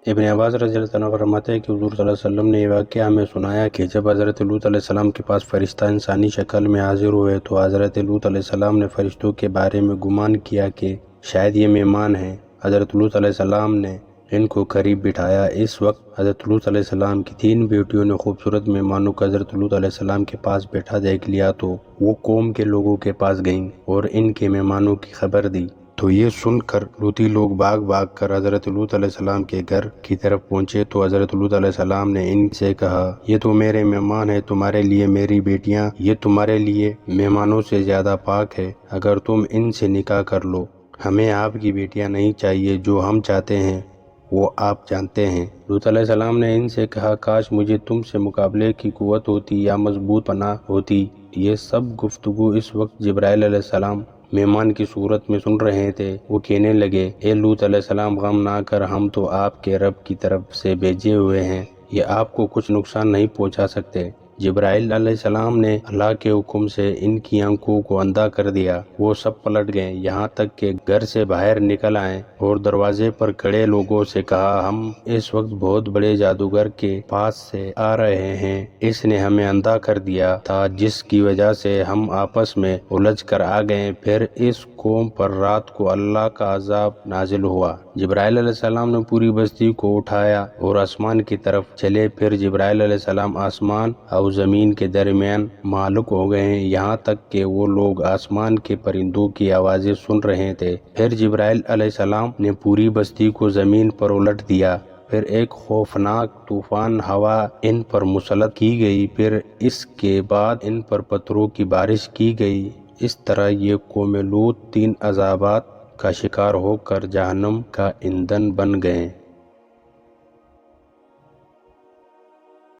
ابن عباس رضی اللہ عنہ فرماتے ہیں کہ حضور صلی اللہ علیہ وسلم نے یہ واقعہ ہمیں سنایا کہ جب حضرت لوط علیہ السلام کے پاس فرشتہ انسانی شکل میں حاضر ہوئے تو حضرت لوط علیہ السلام نے فرشتوں کے بارے میں گمان کیا کہ شاید یہ مہمان ہیں۔ حضرت لوط علیہ السلام نے ان کو قریب بٹھایا۔ اس وقت حضرت لوط علیہ السلام کی 3 بیٹیوں نے خوبصورت مہمانوں کو حضرت لوط علیہ السلام کے پاس بیٹھا دیکھ لیا تو وہ قوم کے لوگوں کے پاس گئیں اور ان کے مہمانوں کی خبر دی۔ تو یہ سن کر لوطی لوگ بھاگ کر حضرت لوط علیہ السلام کے گھر کی طرف پہنچے تو حضرت لوط علیہ السلام نے ان سے کہا، یہ تو میرے مہمان ہیں، تمہارے لیے میری بیٹیاں یہ تمہارے لیے مہمانوں سے زیادہ پاک ہے، اگر تم ان سے نکاح کر لو۔ ہمیں آپ کی بیٹیاں نہیں چاہیے، جو ہم چاہتے ہیں وہ آپ جانتے ہیں۔ لوط علیہ السلام نے ان سے کہا، کاش مجھے تم سے مقابلے کی قوت ہوتی یا مضبوط پناہ ہوتی۔ یہ سب گفتگو اس وقت جبرائیل علیہ السلام مہمان کی صورت میں سن رہے تھے۔ وہ کہنے لگے، اے لوط علیہ السلام، غم نہ کر، ہم تو آپ کے رب کی طرف سے بھیجے ہوئے ہیں، یہ آپ کو کچھ نقصان نہیں پہنچا سکتے۔ جبرائیل علیہ السلام نے اللہ کے حکم سے ان کی آنکھوں کو اندھا کر دیا۔ وہ سب پلٹ گئے، یہاں تک کہ گھر سے باہر نکل آئے اور دروازے پر کھڑے لوگوں سے کہا، ہم اس وقت بہت بڑے جادوگر کے پاس سے آ رہے ہیں، اس نے ہمیں اندھا کر دیا تھا، جس کی وجہ سے ہم آپس میں الجھ کر آ گئے۔ پھر اس قوم پر رات کو اللہ کا عذاب نازل ہوا۔ جبرائیل علیہ السلام نے پوری بستی کو اٹھایا اور آسمان کی طرف چلے۔ پھر جبرائیل علیہ السلام آسمان اور زمین کے درمیان معلق ہو گئے، یہاں تک کہ وہ لوگ آسمان کے پرندوں کی آوازیں سن رہے تھے۔ پھر جبرائیل علیہ السلام نے پوری بستی کو زمین پر الٹ دیا۔ پھر ایک خوفناک طوفان ہوا ان پر مسلط کی گئی، پھر اس کے بعد ان پر پتھروں کی بارش کی گئی۔ اس طرح یہ قوم لوط 3 عذابات کا شکار ہو کر جہنم کا ایندھن بن گئے۔